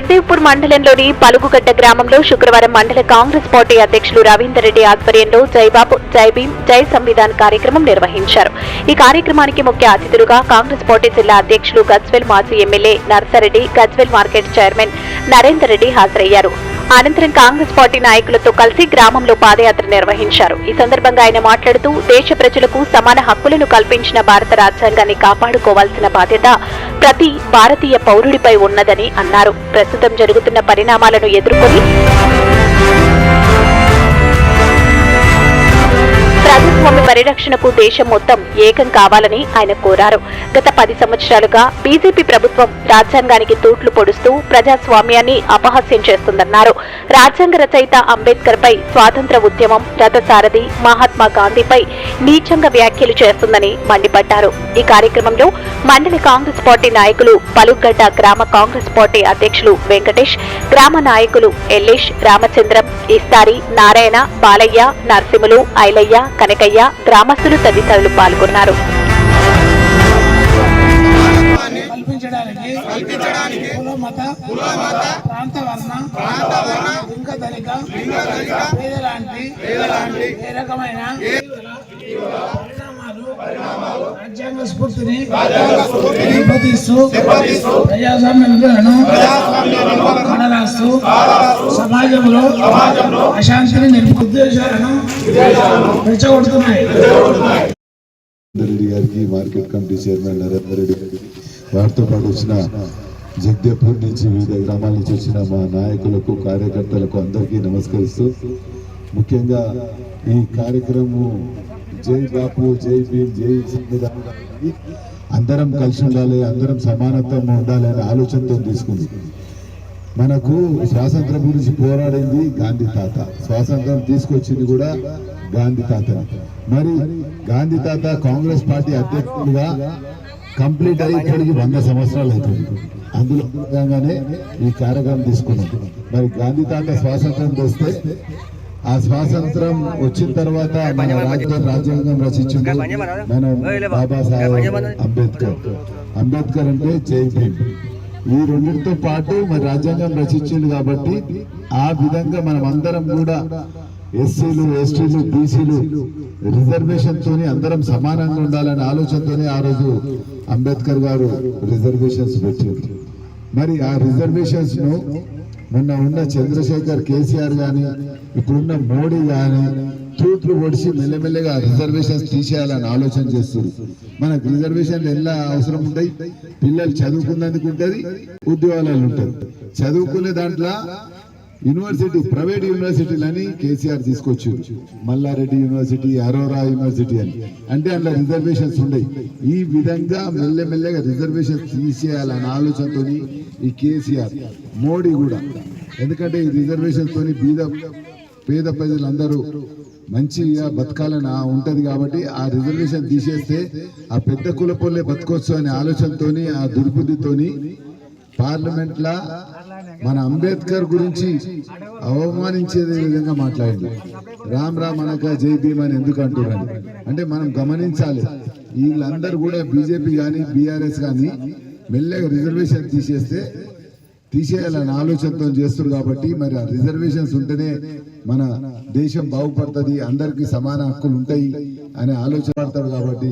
జగదేవ్పూర్ మండలంలోని పలుగుగడ్డ గ్రామంలో శుక్రవారం మండల కాంగ్రెస్ పార్టీ అధ్యక్షులు రవీందర్ రెడ్డి ఆధ్వర్యంలో జై బాబు జై భీమ్ జై సంవిధాన్ కార్యక్రమం నిర్వహించారు. ఈ కార్యక్రమానికి ముఖ్య అతిథులుగా కాంగ్రెస్ పార్టీ జిల్లా అధ్యక్షులు గజ్వేల్ మాజీ MLA Narsa Reddy, Gajwel market chairman Narender Reddy హాజరయ్యారు. అనంతరం కాంగ్రెస్ పార్టీ నాయకులతో కలిసి గ్రామంలో పాదయాత్ర నిర్వహించారు. ఈ సందర్భంగా ఆయన మాట్లాడుతూ దేశ ప్రజలకు సమాన హక్కులను కల్పించిన భారత రాజ్యాంగాన్ని కాపాడుకోవాల్సిన బాధ్యత ప్రతి భారతీయ పౌరుడిపై ఉన్నదని అన్నారు. ప్రస్తుతం జరుగుతున్న పరిణామాలను ఎదుర్కొని ప్రజాస్వామ్య పరిరక్షణకు దేశం మొత్తం ఏకం కావాలని ఆయన కోరారు. గత 10 సంవత్సరాలుగా బీజేపీ ప్రభుత్వం రాజ్యాంగానికి తూట్లు పొడుస్తూ ప్రజాస్వామ్యాన్ని అపహాస్యం చేస్తుందన్నారు. రాజ్యాంగ రచయిత అంబేద్కర్ పై, స్వాతంత్ర ఉద్యమం రథసారథి మహాత్మా గాంధీపై నీచంగా వ్యాఖ్యలు చేస్తుందని మండిపడ్డారు. ఈ కార్యక్రమంలో మండలి కాంగ్రెస్ పార్టీ నాయకులు, పలుగడ్డ గ్రామ కాంగ్రెస్ పార్టీ అధ్యక్షులు వెంకటేష్, గ్రామ నాయకులు ఎల్లేష్, రామచంద్రం, ఇస్తారి, నారాయణ, బాలయ్య, నరసింహులు, ఐలయ్య, కనకయ్య, గ్రామస్తులు తదితరులు పాల్గొన్నారు. రాజ్యాంగ స్ఫూర్తిని నింపదీస్తూ ప్రజాస్వామ్య విలువలను కొనరాస్తూ సమాజంలో అశాంతిని నింపు ఉద్దేశాలను రెచ్చగొడుతున్నాయి. రెడ్డి గారికి, market committee chairman Narender Reddy గారికి, వారితో పాటు వచ్చిన జగదేవ్పూర్ నుంచి వివిధ గ్రామాల నుంచి వచ్చిన మా నాయకులకు, కార్యకర్తలకు అందరికీ నమస్కరిస్తూ, ముఖ్యంగా ఈ కార్యక్రమం జై బాపు జై భీమ్ జై సంవిధాన్ అందరం కలిసి ఉండాలి, అందరం సమానత్వం ఉండాలి అనే ఆలోచనతో తీసుకుంది. మనకు స్వాతంత్రం గురించి పోరాడింది గాంధీ తాత, స్వాతంత్రం తీసుకొచ్చింది కూడా గాంధీ తాతని. మరి గాంధీ తాత కాంగ్రెస్ పార్టీ అధ్యక్షులుగా కంప్లీట్ అయ్యేప్పటికి 100 సంవత్సరాలు అవుతుంది. అందులో భాగంగానే ఈ కార్యక్రమం తీసుకున్నాం. మరి గాంధీ తాత స్వాతంత్రం తెస్తే ఆ స్వాతంత్రం వచ్చిన తర్వాత మన రాజ్యాంగం రచించింది మన బాబాసాహెబ్ అంబేద్కర్. అంబేద్కర్ అంటే జై భీమ్. ఈ రెండింటితో పాటు మరి రాజ్యాంగం రచించింది కాబట్టి ఆ విధంగా మనం అందరం కూడా ఎస్సీలు, ఎస్టీలు, బీసీలు రిజర్వేషన్ తోని అందరం సమానంగా ఉండాలనే ఆలోచనతోనే ఆ రోజు అంబేద్కర్ గారు రిజర్వేషన్స్ పెట్టారు. మరి ఆ రిజర్వేషన్స్ ను మొన్న ఉన్న చంద్రశేఖర్, కేసీఆర్ గాని, ఇప్పుడున్న మోడీ గాని తూట్లు పొడిచి మెల్లమెల్లగా రిజర్వేషన్స్ తీసేయాలని ఆలోచన చేస్తారు. మనకు రిజర్వేషన్లు ఎలా అవసరం ఉంటాయి? పిల్లలు చదువుకున్నందుకు ఉంటుంది, ఉద్యోగాలు ఉంటుంది. చదువుకునే దాంట్లో యూనివర్సిటీ, ప్రైవేట్ యూనివర్సిటీలని కేసీఆర్ తీసుకొచ్చారు. మల్లారెడ్డి యూనివర్సిటీ, అరోరా యూనివర్సిటీ అని, అంటే అందులో రిజర్వేషన్స్ ఉన్నాయి. ఈ విధంగా మెల్లమెల్లగా రిజర్వేషన్స్ తీసేయాలనే ఆలోచనతో ఈ కేసీఆర్, మోడీ కూడా, ఎందుకంటే ఈ రిజర్వేషన్స్ తోని పేద ప్రజలందరూ మంచిగా బతకాలని ఉంటది కాబట్టి ఆ రిజర్వేషన్ తీసేస్తే ఆ పెద్ద కులపోలే బతకొచ్చు అనే ఆలోచనతోని, ఆ దుర్బుద్ధితోని పార్లమెంట్ లా మన అంబేద్కర్ గురించి అవమానించే విధంగా మాట్లాడింది. రామ్ రామ్ అనక జై భీమ్ అని ఎందుకు అంటున్నాను అంటే మనం గమనించాలి. వీళ్ళందరూ కూడా బీజేపీ కానీ బీఆర్ఎస్ కానీ మెల్లగా రిజర్వేషన్ తీసేయాలని ఆలోచనతో చేస్తారు. కాబట్టి మరి ఆ రిజర్వేషన్స్ ఉంటేనే మన దేశం బాగుపడుతుంది, అందరికీ సమాన హక్కులు ఉంటాయి అనే ఆలోచన పడతారు. కాబట్టి